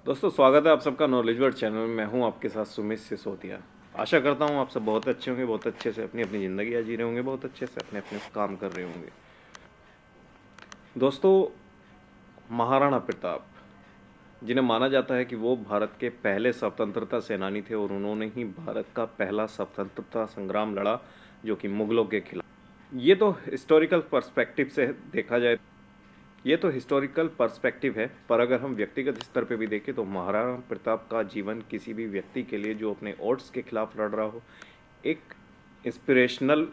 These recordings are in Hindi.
दोस्तों, स्वागत है आप सबका नॉलेज वर्ड चैनल में। मैं हूं आपके साथ सुमित सिसोदिया। आशा करता हूं आप सब बहुत अच्छे होंगे, बहुत अच्छे से अपनी अपनी ज़िंदगी जी रहे होंगे, बहुत अच्छे से अपने अपने काम कर रहे होंगे। दोस्तों, महाराणा प्रताप, जिन्हें माना जाता है कि वो भारत के पहले स्वतंत्रता सेनानी थे और उन्होंने ही भारत का पहला स्वतंत्रता संग्राम लड़ा, जो कि मुगलों के खिलाफ। ये तो हिस्टोरिकल पर्सपेक्टिव से देखा जाए, ये तो हिस्टोरिकल पर्सपेक्टिव है, पर अगर हम व्यक्तिगत स्तर पे भी देखें तो महाराणा प्रताप का जीवन किसी भी व्यक्ति के लिए जो अपने ऑड्स के खिलाफ लड़ रहा हो, एक इंस्पिरेशनल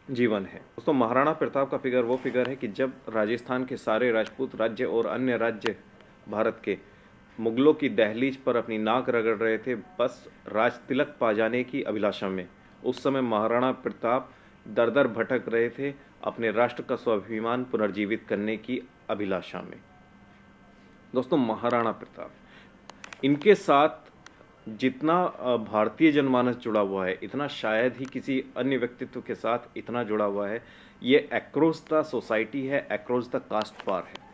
जीवन है। दोस्तों, महाराणा प्रताप का फिगर वो फिगर है कि जब राजस्थान के सारे राजपूत राज्य और अन्य राज्य भारत के मुगलों की दहलीज पर अपनी नाक रगड़ रहे थे, बस राज तिलक पा जाने की अभिलाषा में, उस समय महाराणा प्रताप दर दर भटक रहे थे अपने राष्ट्र का स्वाभिमान पुनर्जीवित करने की अभिलाषा में। दोस्तों, महाराणा प्रताप, इनके साथ जितना भारतीय जनमानस जुड़ा हुआ है, इतना शायद ही किसी अन्य व्यक्तित्व के साथ इतना जुड़ा हुआ है। ये अक्रॉस द सोसाइटी है, अक्रॉस द कास्ट पार है।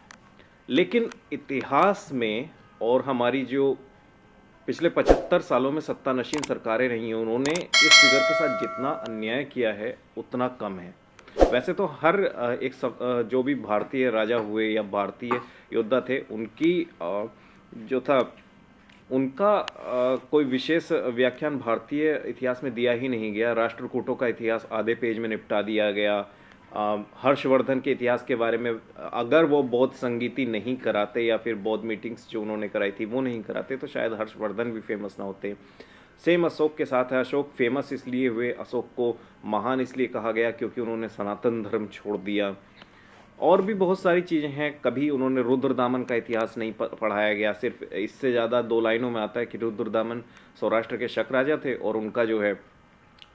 लेकिन इतिहास में और हमारी जो पिछले 75 सालों में सत्तानशीन सरकारें रही हैं, उन्होंने इस फिगर के साथ जितना अन्याय किया है उतना कम है। वैसे तो हर जो भी भारतीय राजा हुए या भारतीय योद्धा थे, उनकी जो था उनका कोई विशेष व्याख्यान भारतीय इतिहास में दिया ही नहीं गया। राष्ट्रकूटों का इतिहास आधे पेज में निपटा दिया गया। हर्षवर्धन के इतिहास के बारे में अगर वो बौद्ध संगीति नहीं कराते या फिर बौद्ध मीटिंग्स जो उन्होंने कराई थी वो नहीं कराते, तो शायद हर्षवर्धन भी फेमस ना होते। सेम अशोक के साथ है। अशोक फेमस इसलिए हुए, अशोक को महान इसलिए कहा गया क्योंकि उन्होंने सनातन धर्म छोड़ दिया। और भी बहुत सारी चीज़ें हैं। कभी उन्होंने रुद्रदामन का इतिहास नहीं पढ़ाया गया। सिर्फ इससे ज़्यादा 2 लाइनों में आता है कि रुद्रदामन सौराष्ट्र के शक राजा थे और उनका जो है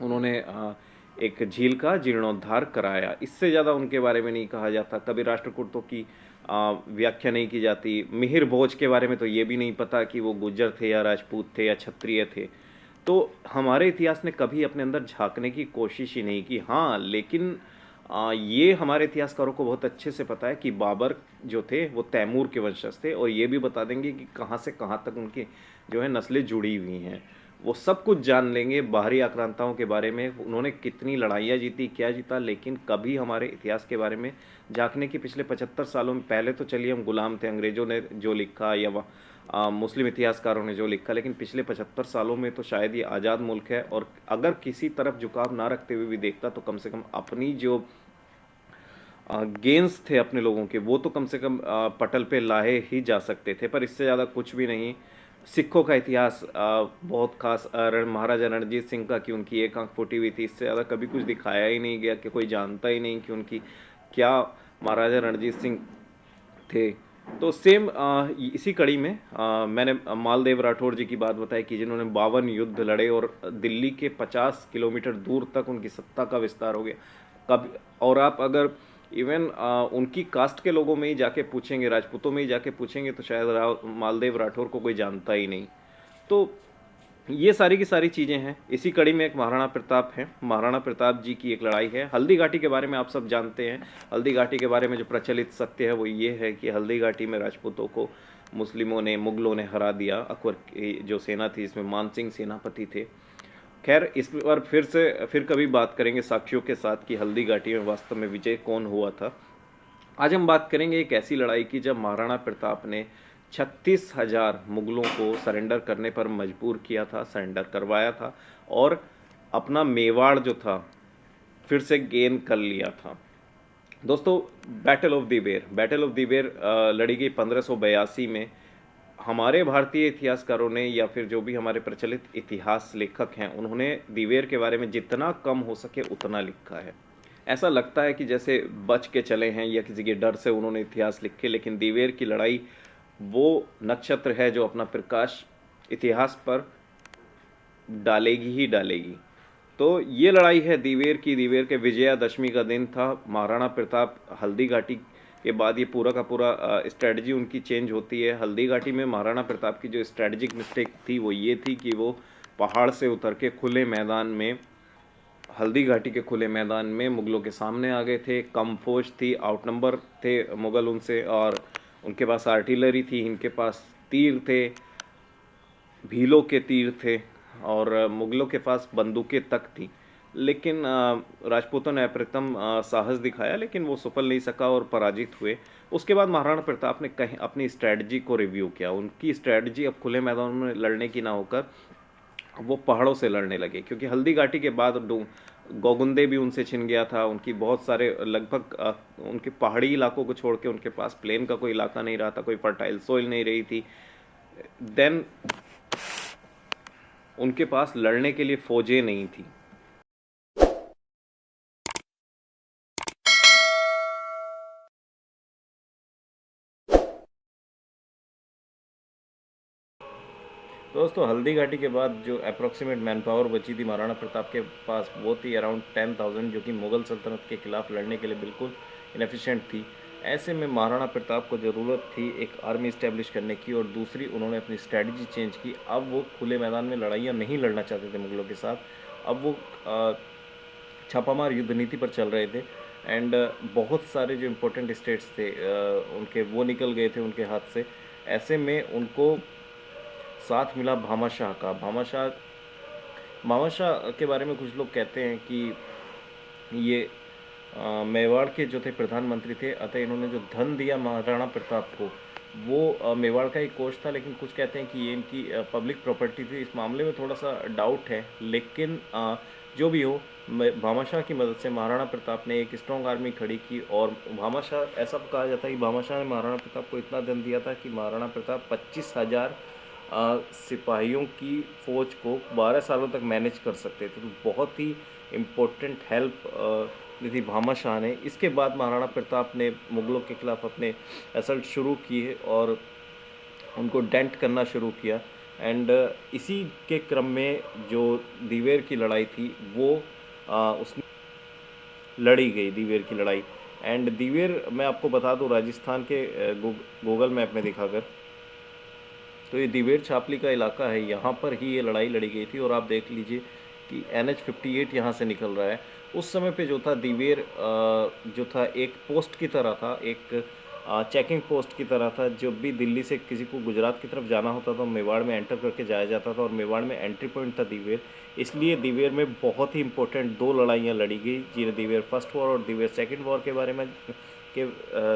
उन्होंने एक झील का जीर्णोद्धार कराया। इससे ज़्यादा उनके बारे में नहीं कहा जाता। कभी राष्ट्रकूटों की व्याख्या नहीं की जाती। मिहिर भोज के बारे में तो ये भी नहीं पता कि वो गुज्जर थे या राजपूत थे या क्षत्रिय थे। तो हमारे इतिहास ने कभी अपने अंदर झांकने की कोशिश ही नहीं की। हाँ, लेकिन ये हमारे इतिहासकारों को बहुत अच्छे से पता है कि बाबर जो थे वो तैमूर के वंशज थे, और ये भी बता देंगे कि कहाँ से कहाँ तक उनकी जो है नस्लें जुड़ी हुई हैं। वो सब कुछ जान लेंगे बाहरी आक्रांताओं के बारे में, उन्होंने कितनी लड़ाइयाँ जीती, क्या जीता, लेकिन कभी हमारे इतिहास के बारे में झांकने की पिछले 75 सालों में, पहले तो चलिए हम गुलाम थे, अंग्रेजों ने जो लिखा या मुस्लिम इतिहासकारों ने जो लिखा, लेकिन पिछले 75 सालों में तो शायद ये आज़ाद मुल्क है। और अगर किसी तरफ झुकाव ना रखते हुए भी देखता तो कम से कम अपनी जो गेंस थे अपने लोगों के, वो तो कम से कम पटल पे लाए ही जा सकते थे, पर इससे ज़्यादा कुछ भी नहीं। सिखों का इतिहास बहुत खास, महाराजा रणजीत सिंह का कि उनकी एक आंख फूटी हुई थी, इससे ज़्यादा कभी कुछ दिखाया ही नहीं गया, कि कोई जानता ही नहीं कि उनकी क्या महाराजा रणजीत सिंह थे। तो सेम इसी कड़ी में मैंने मालदेव राठौर जी की बात बताई कि जिन्होंने 52 युद्ध लड़े और दिल्ली के 50 किलोमीटर दूर तक उनकी सत्ता का विस्तार हो गया। कब और आप अगर इवन उनकी कास्ट के लोगों में ही जाके पूछेंगे, राजपूतों में ही जाके पूछेंगे, तो शायद मालदेव राठौर को कोई जानता ही नहीं। तो ये सारी की सारी चीज़ें हैं। इसी कड़ी में एक महाराणा प्रताप है। महाराणा प्रताप जी की एक लड़ाई है। हल्दी घाटी के बारे में आप सब जानते हैं। हल्दी घाटी के बारे में जो प्रचलित सत्य है वो ये है कि हल्दी घाटी में राजपूतों को मुस्लिमों ने, मुगलों ने हरा दिया। अकबर की जो सेना थी इसमें मानसिंह सेनापति थे। खैर, इस पर फिर कभी बात करेंगे साक्ष्यों के साथ कि हल्दी घाटी में वास्तव में विजय कौन हुआ था। आज हम बात करेंगे एक ऐसी लड़ाई की जब महाराणा प्रताप ने 36,000 मुगलों को सरेंडर करने पर मजबूर किया था, सरेंडर करवाया था, और अपना मेवाड़ जो था फिर से गेन कर लिया था। दोस्तों, battle of Diver, battle of Diver लड़ी गई 1582 में। हमारे भारतीय इतिहासकारों ने या फिर जो भी हमारे प्रचलित इतिहास लेखक हैं, उन्होंने दिवेर के बारे में जितना कम हो सके उतना लिखा है। ऐसा लगता है कि जैसे बच के चले हैं या किसी के डर से उन्होंने इतिहास लिखे, लेकिन दिवेर की लड़ाई वो नक्षत्र है जो अपना प्रकाश इतिहास पर डालेगी ही डालेगी। तो ये लड़ाई है दिवेर की। दिवेर के विजयादशमी का दिन था। महाराणा प्रताप हल्दी घाटी के बाद ये पूरा का पूरा स्ट्रेटजी उनकी चेंज होती है। हल्दी घाटी में महाराणा प्रताप की जो स्ट्रेटजिक मिस्टेक थी वो ये थी कि वो पहाड़ से उतर के खुले मैदान में, हल्दी घाटी के खुले मैदान में मुगलों के सामने आ गए थे। कम फौज थी, आउटनंबर थे मुगल उनसे, और उनके पास आर्टिलरी थी, इनके पास तीर थे, भीलों के तीर थे और मुगलों के पास बंदूकें तक थी। लेकिन राजपूतों ने अप्रतिम साहस दिखाया, लेकिन वो सफल नहीं सका और पराजित हुए। उसके बाद महाराणा प्रताप ने कहीं अपनी स्ट्रेटजी को रिव्यू किया। उनकी स्ट्रेटजी अब खुले मैदान में लड़ने की ना होकर वो पहाड़ों से लड़ने लगे, क्योंकि हल्दी घाटी के बाद गौगुंदे भी उनसे छिन गया था। उनकी बहुत सारे लगभग उनके पहाड़ी इलाकों को छोड़ के उनके पास प्लेन का कोई इलाका नहीं रहा था, कोई फर्टाइल सोइल नहीं रही थी। देन उनके पास लड़ने के लिए फौजें नहीं थी। दोस्तों, हल्दी घाटी के बाद जो अप्रोक्सीमेट मैन पावर बची थी महाराणा प्रताप के पास, वो थी अराउंड 10,000, जो कि मुगल सल्तनत के खिलाफ लड़ने के लिए बिल्कुल इनएफिशिएंट थी। ऐसे में महाराणा प्रताप को ज़रूरत थी एक आर्मी इस्टेब्लिश करने की, और दूसरी उन्होंने अपनी स्ट्रैटेजी चेंज की। अब वो खुले मैदान में लड़ाइयाँ नहीं लड़ना चाहते थे मुगलों के साथ। अब वो छापामार युद्ध नीति पर चल रहे थे। एंड बहुत सारे जो इम्पोर्टेंट स्टेट्स थे उनके वो निकल गए थे उनके हाथ से। ऐसे में उनको साथ मिला भामाशाह का। भामाशाह के बारे में कुछ लोग कहते हैं कि ये मेवाड़ के जो थे प्रधानमंत्री थे, अतः इन्होंने जो धन दिया महाराणा प्रताप को, वो मेवाड़ का ही कोष था। लेकिन कुछ कहते हैं कि ये इनकी पब्लिक प्रॉपर्टी थी। इस मामले में थोड़ा सा डाउट है, लेकिन जो भी हो, भामाशाह की मदद से महाराणा प्रताप ने एक स्ट्रॉन्ग आर्मी खड़ी की। और भामाशाह, ऐसा कहा जाता है कि भामाशाह ने महाराणा प्रताप को इतना धन दिया था कि महाराणा प्रताप 25,000 सिपाहियों की फ़ौज को 12 सालों तक मैनेज कर सकते थे। तो बहुत ही इम्पोर्टेंट हेल्प दी थी भामाशाह ने। इसके बाद महाराणा प्रताप ने मुग़लों के खिलाफ अपने असल्ट शुरू किए और उनको डेंट करना शुरू किया। एंड इसी के क्रम में जो दीवेर की लड़ाई थी, वो उसमें लड़ी गई, दीवेर की लड़ाई। एंड दीवेर, मैं आपको बता दूं, राजस्थान के गूगल मैप में दिखाकर, तो ये दीवेर छापली का इलाका है, यहाँ पर ही ये लड़ाई लड़ी गई थी। और आप देख लीजिए कि NH-58 यहाँ से निकल रहा है। उस समय पे जो था दीवेर जो था एक पोस्ट की तरह था, एक चेकिंग पोस्ट की तरह था। जब भी दिल्ली से किसी को गुजरात की तरफ जाना होता था, मेवाड़ में एंटर करके जाया जाता था, और मेवाड़ में एंट्री पॉइंट था दीवेर। इसलिए दीवेर में बहुत ही इंपॉर्टेंट 2 लड़ाइयाँ लड़ी गई, जिन्हें दीवेर फर्स्ट वॉर और दीवेर सेकेंड वॉर के बारे में के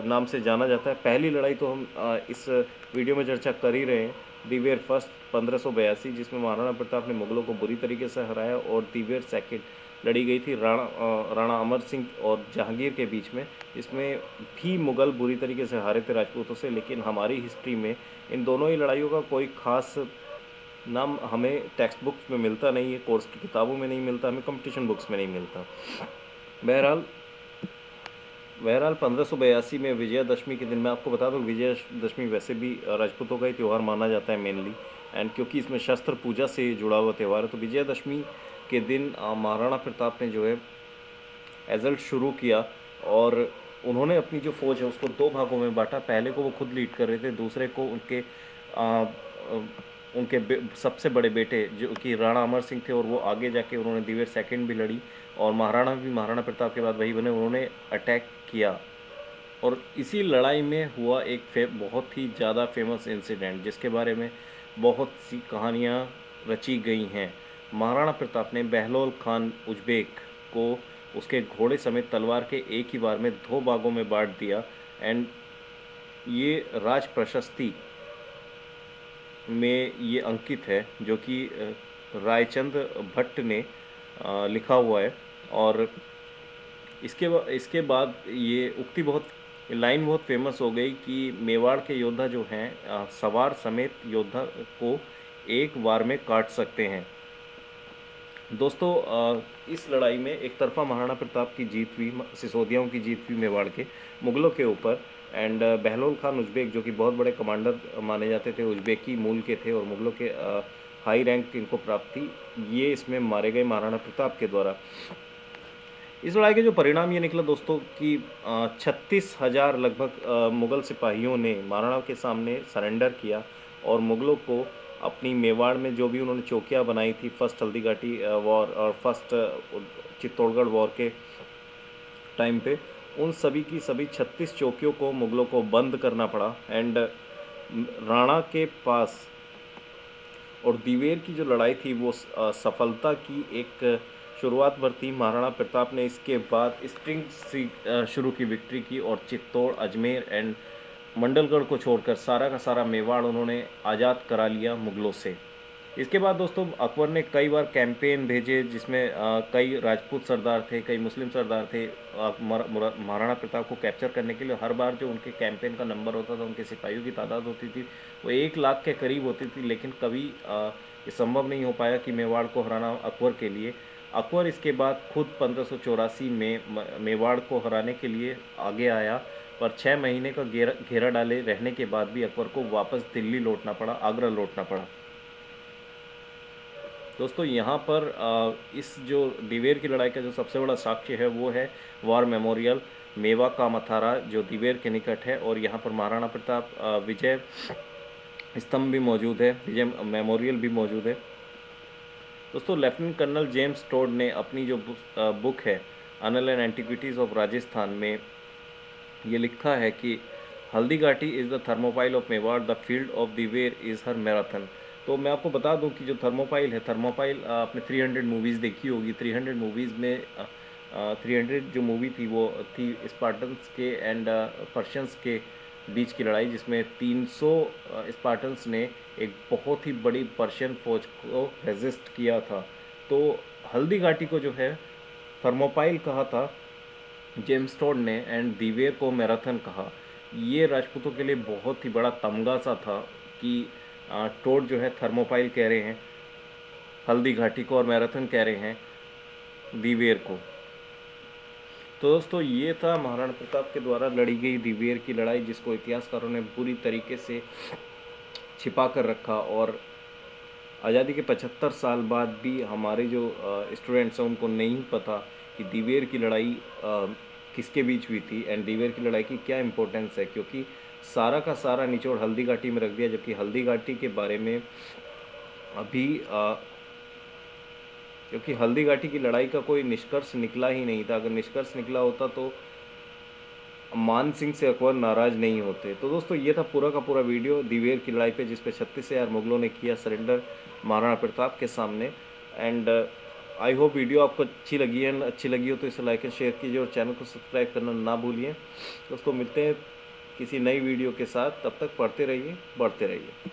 नाम से जाना जाता है। पहली लड़ाई तो हम इस वीडियो में चर्चा कर ही रहे हैं, दीवेर फर्स्ट 1582, जिसमें महाराणा प्रताप ने मुगलों को बुरी तरीके से हराया। और दीवेर सेकेंड लड़ी गई थी राणा अमर सिंह और जहांगीर के बीच में, इसमें भी मुगल बुरी तरीके से हारे थे राजपूतों से। लेकिन हमारी हिस्ट्री में इन दोनों ही लड़ाइयों का कोई खास नाम हमें टेक्स्ट बुक्स में मिलता नहीं है, कोर्स की किताबों में नहीं मिलता, हमें कंपटीशन बुक्स में नहीं मिलता। बहरहाल 1582 में विजयादशमी के दिन, मैं आपको बता दूं, विजयादशमी वैसे भी राजपूतों का ही त्यौहार माना जाता है मेनली, एंड क्योंकि इसमें शस्त्र पूजा से जुड़ा हुआ त्यौहार है, तो विजयादशमी के दिन महाराणा प्रताप ने जो है एजल्ट शुरू किया। और उन्होंने अपनी जो फौज है उसको 2 भागों में बांटा। पहले को वो खुद लीड कर रहे थे, दूसरे को उनके सबसे बड़े बेटे जो कि राणा अमर सिंह थे, और वो आगे जाके उन्होंने दीवेर सेकेंड भी लड़ी, और महाराणा प्रताप के बाद वही बने, उन्होंने अटैक किया। और इसी लड़ाई में हुआ एक बहुत ही ज़्यादा फेमस इंसिडेंट, जिसके बारे में बहुत सी कहानियाँ रची गई हैं। महाराणा प्रताप ने बहलोल खान उज्बेक को उसके घोड़े समेत तलवार के एक ही बार में 2 भागों में बांट दिया। एंड ये राज प्रशस्ति में ये अंकित है, जो कि रायचंद भट्ट ने लिखा हुआ है। और इसके बाद ये उक्ति लाइन बहुत फेमस हो गई कि मेवाड़ के योद्धा जो हैं सवार समेत योद्धा को एक बार में काट सकते हैं। दोस्तों, इस लड़ाई में एक तरफा महाराणा प्रताप की जीत हुई, सिसोदियाओं की जीत हुई मेवाड़ के मुगलों के ऊपर। एंड बहलोल खान उज्बेक, जो कि बहुत बड़े कमांडर माने जाते थे, उज्बेकी मूल के थे और मुगलों के हाई रैंक इनको प्राप्त थी, ये इसमें मारे गए महाराणा प्रताप के द्वारा। इस लड़ाई के जो परिणाम ये निकला दोस्तों कि 36,000 लगभग मुग़ल सिपाहियों ने महाराणा के सामने सरेंडर किया, और मुग़लों को अपनी मेवाड़ में जो भी उन्होंने चौकियाँ बनाई थी फर्स्ट हल्दी घाटी वॉर और फर्स्ट चित्तौड़गढ़ वॉर के टाइम पे, उन सभी की सभी 36 चौकियों को मुग़लों को बंद करना पड़ा। एंड राणा के पास और दिवेर की जो लड़ाई थी वो सफलता की एक शुरुआत पर थी। महाराणा प्रताप ने इसके बाद स्टिंग शुरू की विक्ट्री की और चित्तौड़, अजमेर एंड मंडलगढ़ को छोड़कर सारा का सारा मेवाड़ उन्होंने आज़ाद करा लिया मुगलों से। इसके बाद दोस्तों अकबर ने कई बार कैंपेन भेजे जिसमें कई राजपूत सरदार थे, कई मुस्लिम सरदार थे महाराणा प्रताप को कैप्चर करने के लिए। हर बार जो उनके कैंपेन का नंबर होता था, उनके सिपाहियों की तादाद होती थी वो 1 लाख के करीब होती थी, लेकिन कभी ये संभव नहीं हो पाया कि मेवाड़ को हराना अकबर के लिए। अकबर इसके बाद खुद 1584 में मेवाड़ को हराने के लिए आगे आया, पर 6 महीने का घेरा डाले रहने के बाद भी अकबर को वापस दिल्ली लौटना पड़ा, आगरा लौटना पड़ा। दोस्तों यहाँ पर इस जो दिवेर की लड़ाई का जो सबसे बड़ा साक्ष्य है वो है वार मेमोरियल मेवा का मथारा, जो दिवेर के निकट है। और यहाँ पर महाराणा प्रताप विजय स्तंभ भी मौजूद है, विजय मेमोरियल भी मौजूद है। दोस्तों लेफ्टिनेंट कर्नल जेम्स टोड ने अपनी जो बुक है अनल एंड एंटिक्विटीज़ ऑफ राजस्थान में ये लिखा है कि Haldighati is the Thermopylae of Mewar, the field of Dewair is her marathon. तो मैं आपको बता दूं कि जो थर्मोपाइल है, थर्मोपाइल आपने 300 मूवीज़ देखी होगी। 300 मूवीज़ में 300 जो मूवी थी वो थी स्पार्टन्स के एंड पर्शियंस के बीच की लड़ाई, जिसमें 300 स्पार्टन्स ने एक बहुत ही बड़ी पर्शियन फौज को रेजिस्ट किया था। तो हल्दी घाटी को जो है थर्मोपाइल कहा था जेम्स टोड ने, एंड दिवेर को मैराथन कहा। ये राजपूतों के लिए बहुत ही बड़ा तमगा सा था कि टोड जो है थर्मोपाइल कह रहे हैं हल्दी घाटी को और मैराथन कह रहे हैं दिवेर को। तो दोस्तों ये था महाराणा प्रताप के द्वारा लड़ी गई दिवेर की लड़ाई, जिसको इतिहासकारों ने पूरी तरीके से छिपा कर रखा। और आज़ादी के 75 साल बाद भी हमारे जो स्टूडेंट्स हैं उनको नहीं पता कि दिवेर की लड़ाई किसके बीच हुई थी एंड दिवेर की लड़ाई की क्या इम्पोर्टेंस है, क्योंकि सारा का सारा निचोड़ हल्दी घाटी में रख दिया, जबकि हल्दी घाटी के बारे में अभी क्योंकि हल्दी घाटी की लड़ाई का कोई निष्कर्ष निकला ही नहीं था। अगर निष्कर्ष निकला होता तो मान सिंह से अकबर नाराज नहीं होते। तो दोस्तों ये था पूरा का पूरा वीडियो दिवेर की लड़ाई पे, जिसपे 36,000 मुगलों ने किया सरेंडर महाराणा प्रताप के सामने। एंड आई होप वीडियो आपको अच्छी लगी है। अच्छी लगी हो तो इसे लाइक एंड शेयर कीजिए और चैनल को सब्सक्राइब करना ना भूलिए। दोस्तों मिलते हैं किसी नई वीडियो के साथ, तब तक पढ़ते रहिए, बढ़ते रहिए।